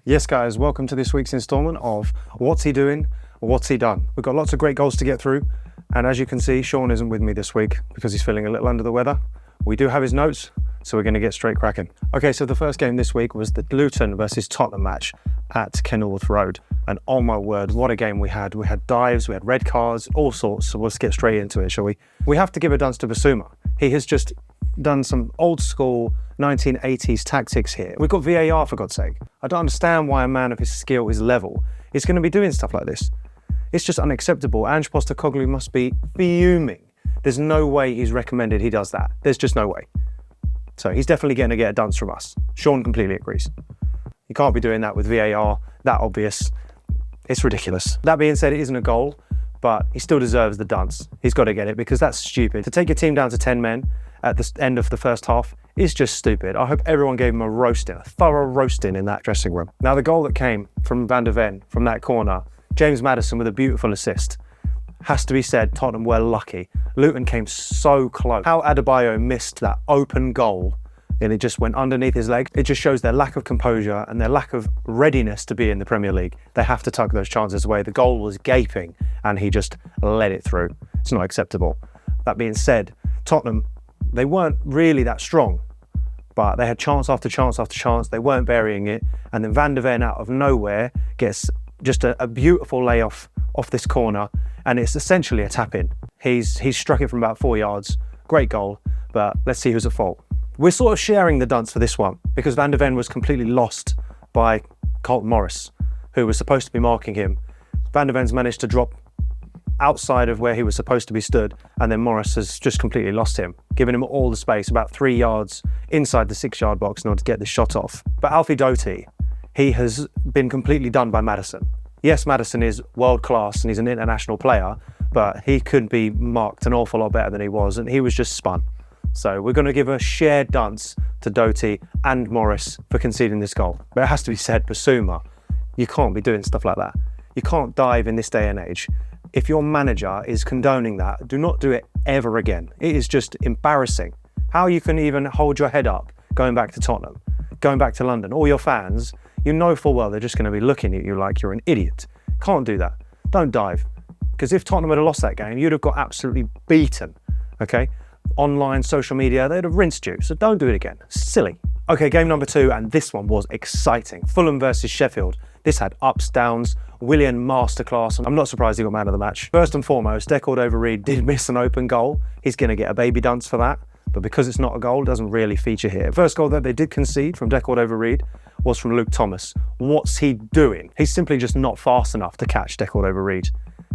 Yes, guys, welcome to this week's instalment of What's He Doing? What's He Done? We've got lots of great goals to get through, and as you can see, Sean isn't with me this week because he's feeling a little under the weather. We do have his notes, so we're going to get straight cracking. Okay, so the first game this week was the Luton versus Tottenham match at Kenilworth Road, and oh my word, what a game we had. We had dives, we had red cards, all sorts, so let's get straight into it, shall we? We have to give a dunce to Bissouma. He has just done some old school 1980s tactics here. We've got VAR, for God's sake. I don't understand why a man of his skill, his level, is going to be doing stuff like this. It's just unacceptable. Ange Postecoglou must be fuming. There's no way he's recommended he does that. There's just no way. So he's definitely going to get a dunce from us. Sean completely agrees. You can't be doing that with VAR, that obvious. It's ridiculous. That being said, it isn't a goal, but he still deserves the dunce. He's got to get it because that's stupid. To take your team down to 10 men at the end of the first half is just stupid. I hope everyone gave him a roasting, a thorough roasting in that dressing room. Now, the goal that came from Van der Ven from that corner, James Maddison with a beautiful assist. Has to be said, Tottenham were lucky. Luton came so close. How Adebayo missed that open goal and it just went underneath his leg. It just shows their lack of composure and their lack of readiness to be in the Premier League. They have to tuck those chances away. The goal was gaping and he just let it through. It's not acceptable. That being said, Tottenham, they weren't really that strong, but they had chance after chance after chance. They weren't burying it. And then Van der Ven out of nowhere gets just a beautiful layoff off this corner. And it's essentially a tap-in. He's struck it from about 4 yards. Great goal, but let's see who's at fault. We're sort of sharing the dunce for this one because Van der Ven was completely lost by Carlton Morris, who was supposed to be marking him. Van der Ven's managed to drop outside of where he was supposed to be stood, and then Morris has just completely lost him, giving him all the space, about 3 yards inside the 6-yard box in order to get the shot off. But Alfie Doughty, he has been completely done by Maddison. Yes, Maddison is world class and he's an international player, but he could be marked an awful lot better than he was, and he was just spun. So we're going to give a shared dunce to Doughty and Morris for conceding this goal. But it has to be said, Bissouma, you can't be doing stuff like that. You can't dive in this day and age. If your manager is condoning that, do not do it ever again. It is just embarrassing. How you can even hold your head up going back to Tottenham, going back to London, all your fans, you know full well they're just going to be looking at you like you're an idiot. Can't do that. Don't dive. Because if Tottenham had lost that game, you'd have got absolutely beaten, okay? Online, social media, they'd have rinsed you. So don't do it again. Silly. Okay, game number 2, and this one was exciting. Fulham versus Sheffield. This had ups, downs, Willian masterclass, and I'm not surprised he got man of the match. First and foremost, De Cordova-Reid did miss an open goal. He's going to get a baby dunce for that, but because it's not a goal, it doesn't really feature here. First goal that they did concede from De Cordova-Reid was from Luke Thomas. What's he doing? He's simply just not fast enough to catch De Cordova-Reid.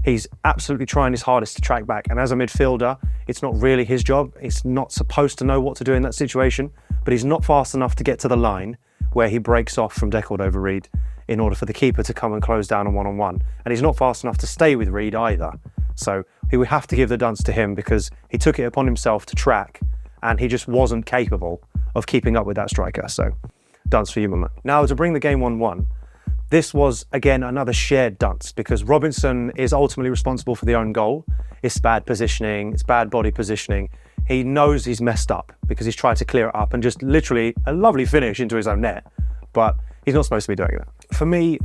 He's absolutely trying his hardest to track back, and as a midfielder, it's not really his job. He's not supposed to know what to do in that situation, but he's not fast enough to get to the line where he breaks off from De Cordova-Reid in order for the keeper to come and close down a one-on-one. And he's not fast enough to stay with Reid either. So he would have to give the dunce to him because he took it upon himself to track and he just wasn't capable of keeping up with that striker. So dunce for you, my man. Now to bring the game 1-1, this was again another shared dunce because Robinson is ultimately responsible for the own goal. It's bad positioning, it's bad body positioning. He knows he's messed up because he's tried to clear it up and just literally a lovely finish into his own net. But he's not supposed to be doing that. For me,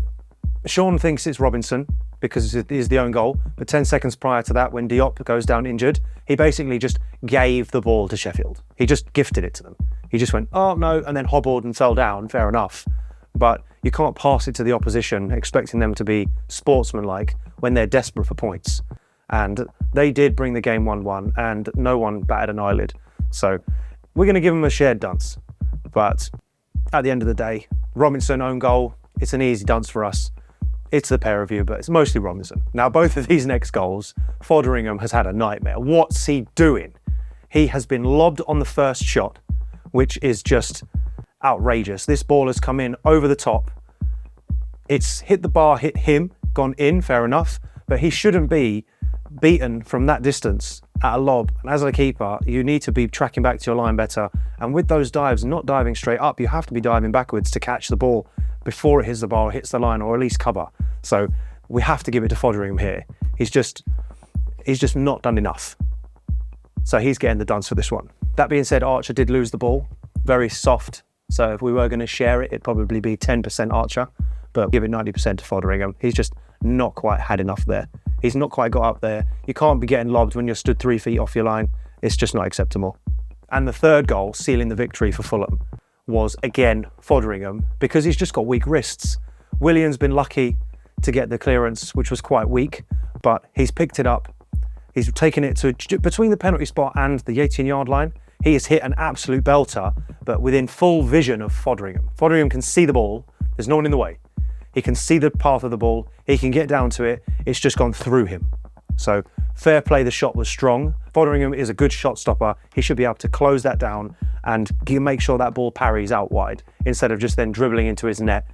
Sean thinks it's Robinson because it is the own goal. But 10 seconds prior to that, when Diop goes down injured, he basically just gave the ball to Sheffield. He just gifted it to them. He just went, oh no, and then hobbled and fell down, fair enough. But you can't pass it to the opposition expecting them to be sportsmanlike when they're desperate for points. And they did bring the game 1-1 and no one batted an eyelid. So we're going to give them a shared dunce. But at the end of the day, Robinson own goal, it's an easy dunce for us. It's the pair of you, but it's mostly Robinson. Now, both of these next goals, Foderingham has had a nightmare. What's he doing? He has been lobbed on the first shot, which is just outrageous. This ball has come in over the top. It's hit the bar, hit him, gone in, fair enough, but he shouldn't be beaten from that distance at a lob. And as a keeper, you need to be tracking back to your line better. And with those dives, not diving straight up, you have to be diving backwards to catch the ball before it hits the bar, hits the line, or at least cover. So we have to give it to Foderingham here. He's just not done enough. So he's getting the dunce for this one. That being said, Archer did lose the ball. Very soft. So if we were going to share it, it'd probably be 10% Archer. but give it 90% to Foderingham. He's just not quite had enough there. He's not quite got up there. You can't be getting lobbed when you're stood 3 feet off your line. It's just not acceptable. And the third goal, sealing the victory for Fulham, was again Foderingham, because he's just got weak wrists. Willian's been lucky to get the clearance, which was quite weak, but he's picked it up. He's taken it to between the penalty spot and the 18-yard line. He has hit an absolute belter, but within full vision of Foderingham. Foderingham can see the ball. There's no one in the way. He can see the path of the ball. He can get down to it. It's just gone through him. So fair play, the shot was strong. Foderingham is a good shot stopper. He should be able to close that down and make sure that ball parries out wide instead of just then dribbling into his net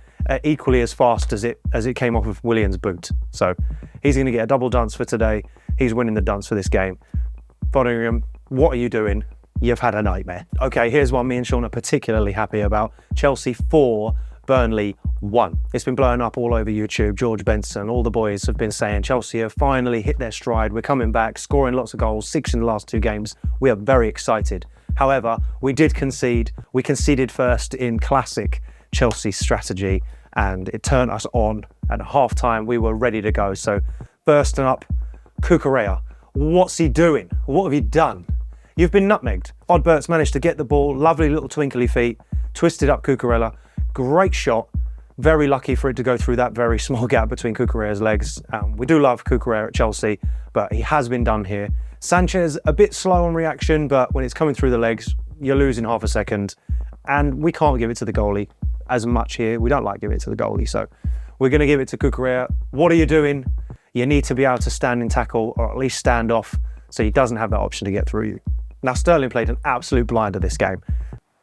equally as fast as it came off of Willian's boot. So he's going to get a double dunce for today. He's winning the dunce for this game. Foderingham, what are you doing? You've had a nightmare. Okay, here's one me and Sean are particularly happy about. Chelsea 4, Burnley 1. It's been blowing up all over YouTube. George Benson, all the boys have been saying Chelsea have finally hit their stride. We're coming back, scoring lots of goals, 6 in the last 2 games. We are very excited. However, we did concede. We conceded first in classic Chelsea strategy, and it turned us on. At half-time, we were ready to go. So first up, Cucurella. What's he doing? What have you done? You've been nutmegged. Oddbert's managed to get the ball, lovely little twinkly feet, twisted up Cucurella. Great shot. Very lucky for it to go through that very small gap between Cucurella's legs. We do love Cucurella at Chelsea, but he has been done here. Sanchez, a bit slow on reaction, but when it's coming through the legs, you're losing half a second. And we can't give it to the goalie as much here. We don't like giving it to the goalie, so we're going to give it to Cucurella. What are you doing? You need to be able to stand in tackle, or at least stand off, so he doesn't have that option to get through you. Now, Sterling played an absolute blinder this game.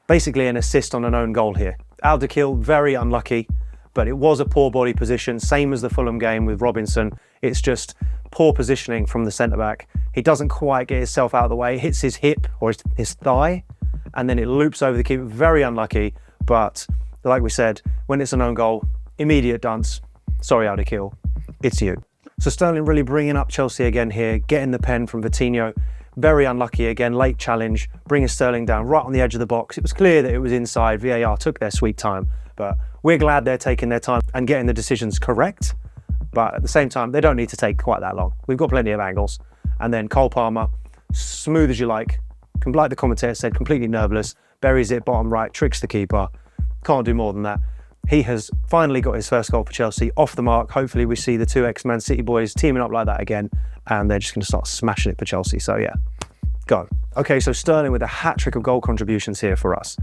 Basically an assist on an own goal here. Alderkill, very unlucky, but it was a poor body position, same as the Fulham game with Robinson. It's just poor positioning from the centre-back. He doesn't quite get himself out of the way, hits his hip or his thigh, and then it loops over the keeper. Very unlucky, but like we said, when it's an own goal, immediate dunce. Sorry, Alderkill, it's you. So Sterling really bringing up Chelsea again here, getting the pen from Vitinho. Very unlucky again, late challenge, bringing Sterling down right on the edge of the box. It was clear that it was inside. VAR took their sweet time, but we're glad they're taking their time and getting the decisions correct. But at the same time, they don't need to take quite that long. We've got plenty of angles. And then Cole Palmer, smooth as you like the commentator said, completely nerveless, buries it bottom right, tricks the keeper. Can't do more than that. He has finally got his first goal for Chelsea off the mark. Hopefully we see the 2 ex-Man City boys teaming up like that again, and they're just going to start smashing it for Chelsea. So yeah, go. Okay, so Sterling with a hat-trick of goal contributions here for us.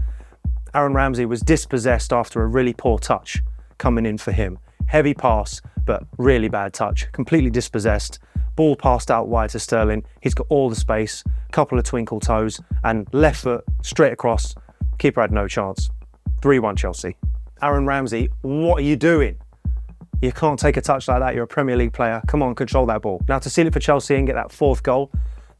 Aaron Ramsey was dispossessed after a really poor touch coming in for him. Heavy pass, but really bad touch. Completely dispossessed. Ball passed out wide to Sterling. He's got all the space, couple of twinkle toes, and left foot straight across. Keeper had no chance. 3-1 Chelsea. Aaron Ramsey, what are you doing? You can't take a touch like that. You're a Premier League player. Come on, control that ball. Now to seal it for Chelsea and get that 4th goal,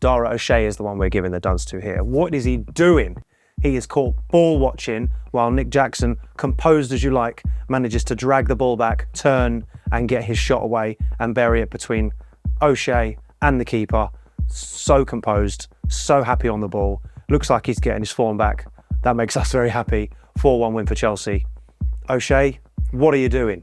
Dara O'Shea is the one we're giving the dunce to here. What is he doing? He is caught ball watching while Nick Jackson, composed as you like, manages to drag the ball back, turn and get his shot away and bury it between O'Shea and the keeper. So composed, so happy on the ball. Looks like he's getting his form back. That makes us very happy. 4-1 win for Chelsea. O'Shea, what are you doing?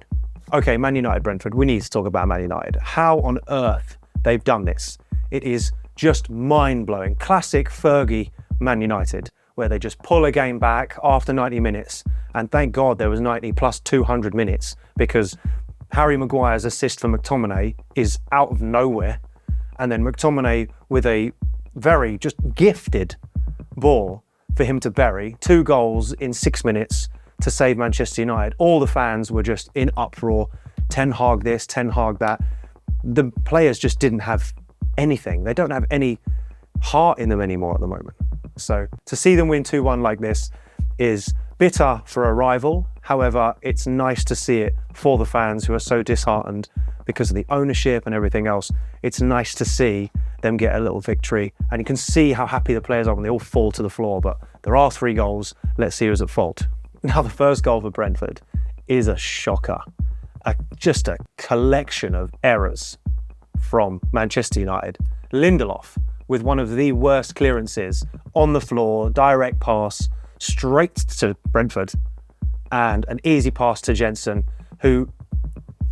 Okay, Man United, Brentford. We need to talk about Man United. How on earth they've done this? It is just mind-blowing. Classic Fergie Man United, where they just pull a game back after 90 minutes. And thank God there was 90 plus 200 minutes, because Harry Maguire's assist for McTominay is out of nowhere. And then McTominay with a very just gifted ball for him to bury. 2 goals in 6 minutes to save Manchester United. All the fans were just in uproar. Ten Hag this, Ten Hag that. The players just didn't have anything. They don't have any heart in them anymore at the moment. So to see them win 2-1 like this is bitter for a rival. However, it's nice to see it for the fans who are so disheartened because of the ownership and everything else. It's nice to see them get a little victory, and you can see how happy the players are when they all fall to the floor. But there are 3 goals. Let's see who's at fault. Now, the first goal for Brentford is a shocker. Just a collection of errors from Manchester United. Lindelof with one of the worst clearances on the floor, direct pass straight to Brentford, and an easy pass to Jensen, who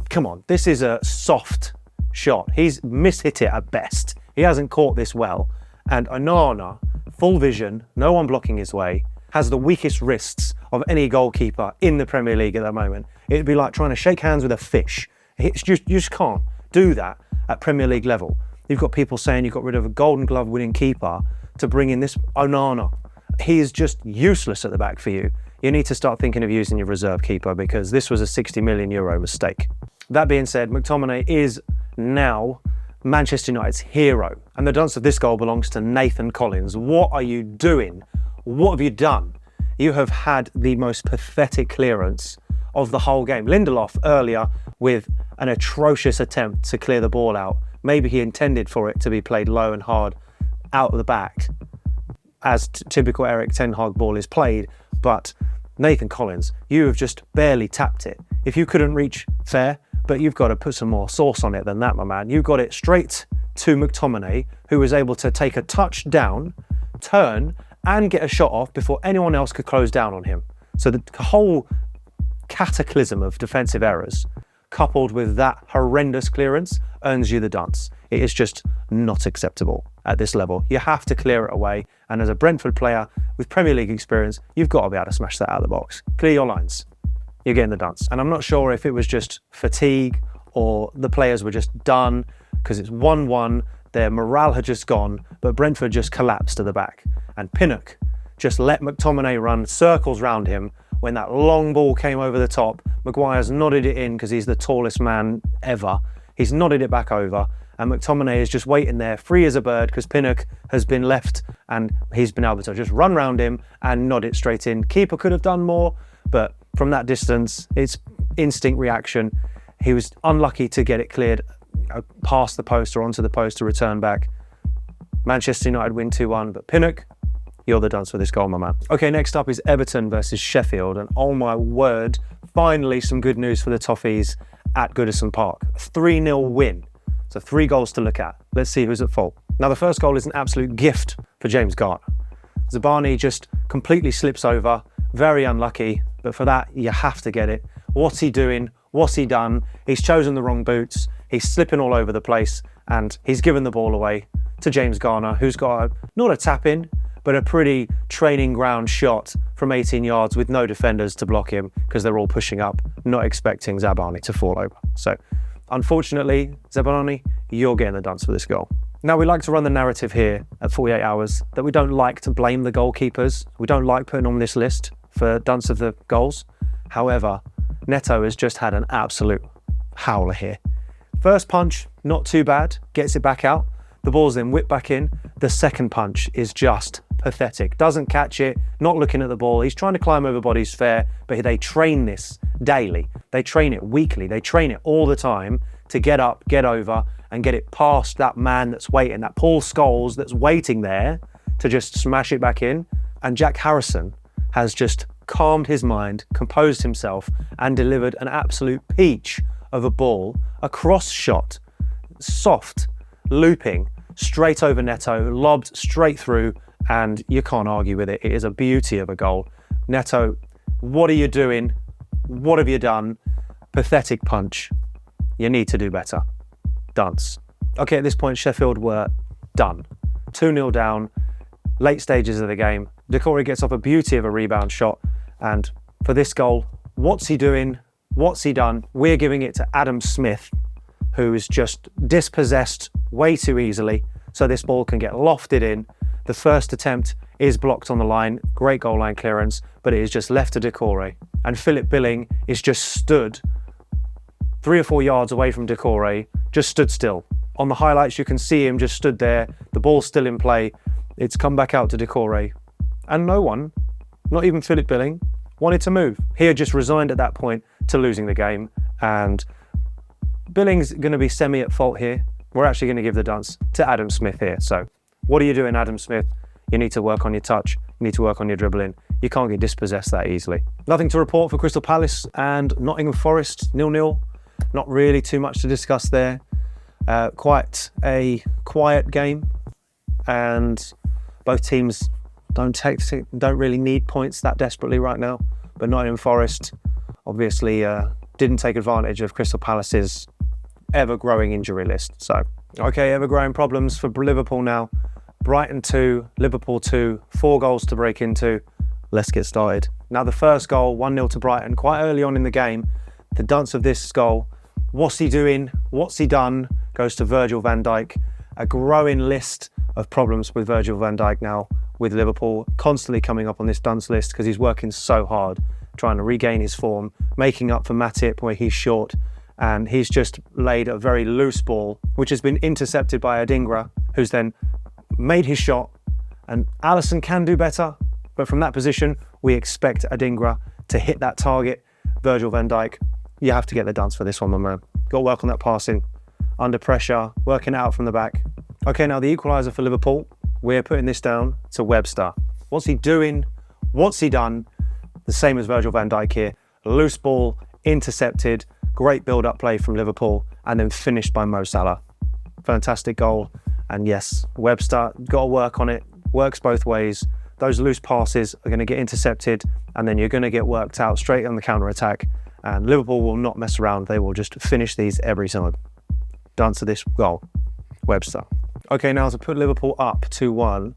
come on, this is a soft shot. He's mishit it at best. He hasn't caught this well. And Onana, full vision, no one blocking his way, has the weakest wrists of any goalkeeper in the Premier League at the moment. It'd be like trying to shake hands with a fish. You just can't do that at Premier League level. You've got people saying you got rid of a Golden Glove winning keeper to bring in this Onana. He is just useless at the back for you. You need to start thinking of using your reserve keeper because this was a €60 million mistake. That being said, McTominay is now Manchester United's hero, and the dunce of this goal belongs to Nathan Collins. What are you doing? What have you done? You have had the most pathetic clearance of the whole game. Lindelof earlier with an atrocious attempt to clear the ball out. Maybe he intended for it to be played low and hard out of the back, as typical Erik Ten Hag ball is played, but Nathan Collins, you have just barely tapped it. If you couldn't reach, fair, but you've got to put some more sauce on it than that, my man. You got it straight to McTominay, who was able to take a touch down, turn, and get a shot off before anyone else could close down on him. So the whole cataclysm of defensive errors, coupled with that horrendous clearance, earns you the dunce. It is just not acceptable at this level. You have to clear it away, and as a Brentford player with Premier League experience, you've got to be able to smash that out of the box. Clear your lines. You're getting the dunce. And I'm not sure if it was just fatigue or the players were just done because it's 1-1, their morale had just gone, but Brentford just collapsed at the back. And Pinnock just let McTominay run circles round him. When that long ball came over the top, Maguire's nodded it in because he's the tallest man ever. He's nodded it back over, and McTominay is just waiting there, free as a bird, because Pinnock has been left and he's been able to just run round him and nod it straight in. Keeper could have done more, but from that distance, it's instinct reaction. He was unlucky to get it cleared past the post or onto the post to return back. Manchester United win 2-1, but Pinnock, you're the dunce for this goal, my man. Okay, next up is Everton versus Sheffield, and oh my word, finally some good news for the Toffees at Goodison Park. 3-0 win. So 3 goals to look at. Let's see who's at fault. Now the first goal is an absolute gift for James Garner. Zabani just completely slips over, very unlucky, but for that you have to get it. What's he doing? What's he done? He's chosen the wrong boots, he's slipping all over the place, and he's given the ball away to James Garner, who's got not a tap in, but a pretty training ground shot from 18 yards with no defenders to block him because they're all pushing up, not expecting Zabani to fall over. So unfortunately, Zabani, you're getting the dunce for this goal. Now, we like to run the narrative here at 48 Hours that we don't like to blame the goalkeepers. We don't like putting on this list for dunce of the goals. However, Neto has just had an absolute howler here. First punch, not too bad, gets it back out. The ball's then whipped back in. The second punch is just pathetic. Doesn't catch it, not looking at the ball. He's trying to climb over bodies, fair, but they train this daily. They train it weekly. They train it all the time to get up, get over, and get it past that man that's waiting, that Paul Scholes that's waiting there to just smash it back in. And Jack Harrison has just calmed his mind, composed himself, and delivered an absolute peach of a ball, a cross shot, soft, looping, straight over Neto, lobbed straight through, and you can't argue with it. It is a beauty of a goal. Neto, what are you doing? What have you done? Pathetic punch. You need to do better. Dunce. Okay, at this point, Sheffield were done. 2-0 down, late stages of the game. Decore gets off a beauty of a rebound shot, and for this goal, what's he doing? What's he done? We're giving it to Adam Smith, who is just dispossessed way too easily, so this ball can get lofted in. The first attempt is blocked on the line, great goal line clearance, but it is just left to Decore. And Philip Billing is just stood 3 or 4 yards away from Decore, just stood still. On the highlights, you can see him just stood there, the ball's still in play, it's come back out to Decore, and no one, not even Philip Billing, wanted to move. He had just resigned at that point to losing the game, and Billing's going to be semi at fault here. We're actually going to give the dunce to Adam Smith here. So what are you doing, Adam Smith? You need to work on your touch. You need to work on your dribbling. You can't get dispossessed that easily. Nothing to report for Crystal Palace and Nottingham Forest, 0-0. Not really too much to discuss there. Quite a quiet game, and both teams don't really need points that desperately right now. But Nottingham Forest, obviously didn't take advantage of Crystal Palace's ever-growing injury list. So, okay, ever-growing problems for Liverpool now. Brighton 2, Liverpool 2, 4 goals to break into. Let's get started. Now the first goal, 1-0 to Brighton, quite early on in the game. The dunce of this goal, what's he doing? What's he done? Goes to Virgil van Dijk. A growing list of problems with Virgil van Dijk now with Liverpool, constantly coming up on this dunce list because he's working so hard, trying to regain his form, making up for Matip where he's short. And he's just laid a very loose ball, which has been intercepted by Adingra, who's then made his shot. And Alisson can do better, but from that position, we expect Adingra to hit that target. Virgil van Dijk, you have to get the dunce for this one, my man. Got to work on that passing, under pressure, working it out from the back. Okay, now the equaliser for Liverpool, we're putting this down to Webster. What's he doing? What's he done? The same as Virgil van Dijk here. Loose ball, intercepted, great build-up play from Liverpool, and then finished by Mo Salah. Fantastic goal. And yes, Webster, got to work on it. Works both ways. Those loose passes are going to get intercepted, and then you're going to get worked out straight on the counter-attack. And Liverpool will not mess around. They will just finish these every time. Dance to this goal. Webster. Okay, now to put Liverpool up 2-1.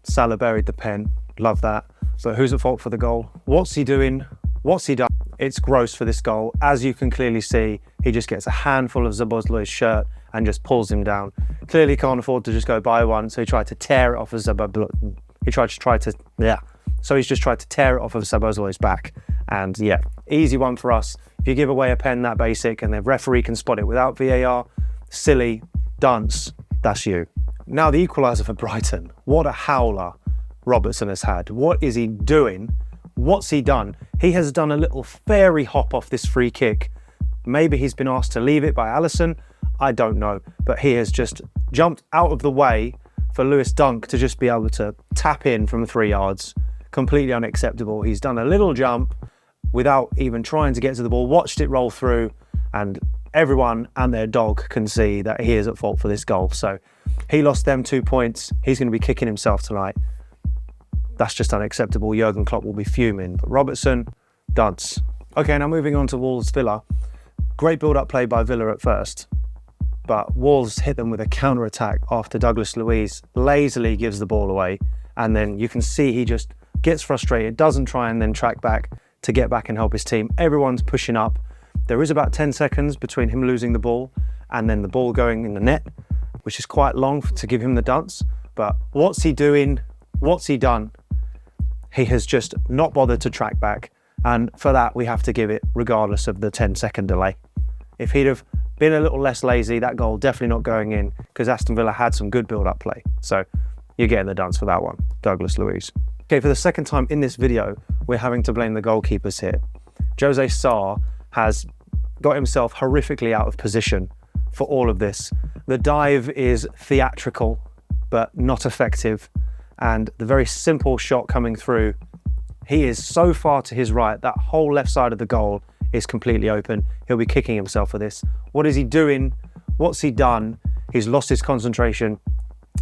Salah buried the pen. Love that. So who's at fault for the goal? What's he doing? What's he done? It's gross for this goal. As you can clearly see, he just gets a handful of Szoboszlai's shirt and just pulls him down. Clearly can't afford to just go buy one, so he tried to tear it off of Szoboszlai. So he's just tried to tear it off of Szoboszlai's back. And yeah, easy one for us. If you give away a pen that basic and the referee can spot it without VAR, silly, dunce, that's you. Now the equaliser for Brighton. What a howler Robertson has had. What is he doing? What's he done? He has done a little fairy hop off this free kick. Maybe he's been asked to leave it by Alisson. I don't know. But he has just jumped out of the way for Lewis Dunk to just be able to tap in from 3 yards. Completely unacceptable. He's done a little jump without even trying to get to the ball, watched it roll through, and everyone and their dog can see that he is at fault for this goal. So he lost them 2 points. He's going to be kicking himself tonight. That's just unacceptable. Jurgen Klopp will be fuming. But Robertson, dunce. Okay, now moving on to Wolves Villa. Great build-up play by Villa at first, but Wolves hit them with a counter-attack after Douglas Luiz lazily gives the ball away, and then you can see he just gets frustrated, doesn't try and then track back to get back and help his team. Everyone's pushing up. There is about 10 seconds between him losing the ball and then the ball going in the net, which is quite long to give him the dunce. But what's he doing? What's he done? He has just not bothered to track back. And for that, we have to give it regardless of the 10-second delay. If he'd have been a little less lazy, that goal definitely not going in because Aston Villa had some good build-up play. So you're getting the dunce for that one, Douglas Luiz. Okay, for the second time in this video, we're having to blame the goalkeepers here. Jose Sarr has got himself horrifically out of position for all of this. The dive is theatrical, but not effective. And the very simple shot coming through, he is so far to his right, that whole left side of the goal is completely open. He'll be kicking himself for this. What is he doing? What's he done? He's lost his concentration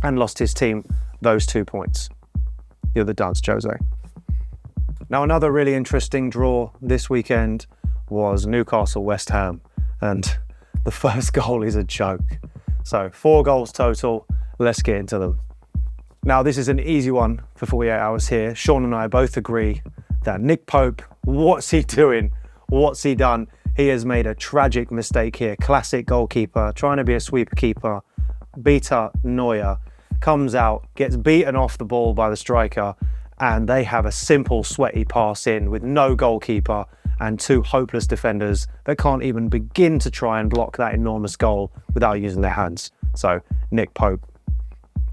and lost his team those 2 points. You're the dunce, Jose. Now, another really interesting draw this weekend was Newcastle West Ham, and the first goal is a joke. So 4 goals total. Let's get into them. Now, this is an easy one for 48 hours here. Sean and I both agree that Nick Pope, what's he doing? What's he done? He has made a tragic mistake here. Classic goalkeeper, trying to be a sweeper keeper. Peter Neuer comes out, gets beaten off the ball by the striker, and they have a simple, sweaty pass in with no goalkeeper and 2 hopeless defenders that can't even begin to try and block that enormous goal without using their hands. So, Nick Pope,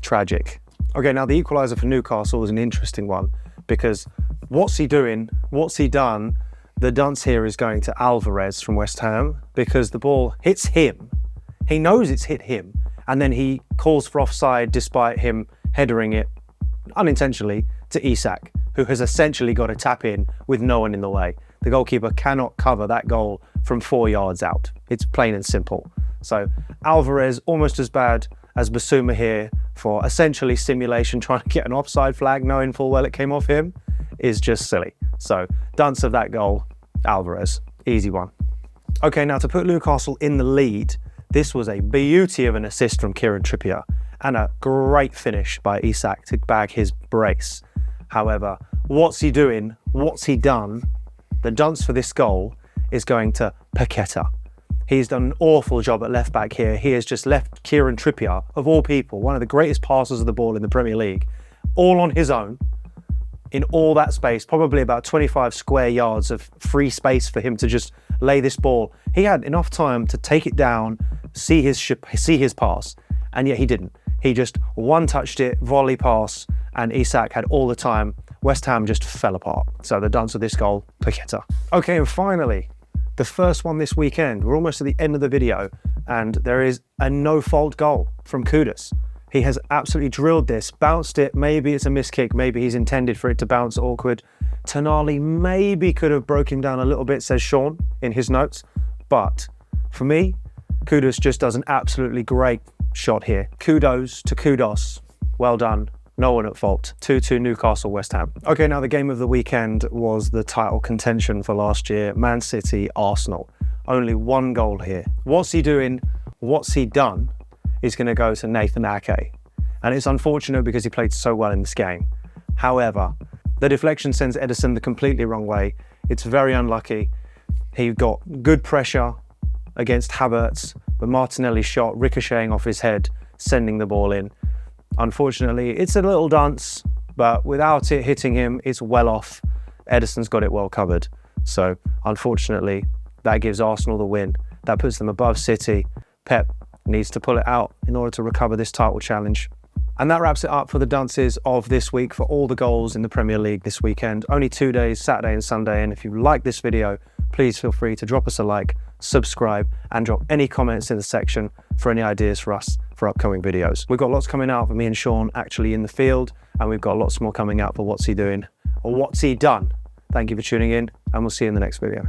tragic. Okay, now the equaliser for Newcastle is an interesting one because what's he doing? What's he done? The dunce here is going to Alvarez from West Ham because the ball hits him. He knows it's hit him, and then he calls for offside despite him headering it unintentionally to Isak, who has essentially got to tap in with no one in the way. The goalkeeper cannot cover that goal from 4 yards out. It's plain and simple. So Alvarez, almost as bad as Basuma here for essentially simulation, trying to get an offside flag, knowing full well it came off him, is just silly. So dunce of that goal, Alvarez, easy one. Okay, now to put Newcastle in the lead, this was a beauty of an assist from Kieran Trippier and a great finish by Isak to bag his brace. However, what's he doing? What's he done? The dunce for this goal is going to Paqueta. He's done an awful job at left back here. He has just left Kieran Trippier, of all people, one of the greatest passers of the ball in the Premier League, all on his own, in all that space, probably about 25 square yards of free space for him to just lay this ball. He had enough time to take it down, see his pass, and yet he didn't. He just one-touched it, volley pass, and Isak had all the time. West Ham just fell apart. So the dunce of this goal, Paqueta. Okay, and finally, the first one this weekend. We're almost at the end of the video, and there is a no-fault goal from Kudus. He has absolutely drilled this, bounced it. Maybe it's a miss kick. Maybe he's intended for it to bounce awkward. Tonali maybe could have broken down a little bit, says Sean in his notes. But for me, Kudus just does an absolutely great shot here. Kudos to Kudos. Well done. No one at fault. 2-2 Newcastle, West Ham. Okay, now the game of the weekend was the title contention for last year, Man City, Arsenal. Only one goal here. What's he doing? What's he done? Is going to go to Nathan Ake. And it's unfortunate because he played so well in this game. However, the deflection sends Ederson the completely wrong way. It's very unlucky. He got good pressure against Havertz, but Martinelli's shot ricocheting off his head, sending the ball in. Unfortunately, it's a little dance, but without it hitting him, it's well off. Ederson's got it well covered. So, unfortunately, that gives Arsenal the win. That puts them above City. Pep needs to pull it out in order to recover this title challenge. And that wraps it up for the dunces of this week for all the goals in the Premier League this weekend. Only 2 days, Saturday and Sunday. And if you like this video, please feel free to drop us a like, subscribe, and drop any comments in the section for any ideas for us for upcoming videos. We've got lots coming out for me and Sean actually in the field, and we've got lots more coming out for What's He Doing or What's He Done. Thank you for tuning in, and we'll see you in the next video.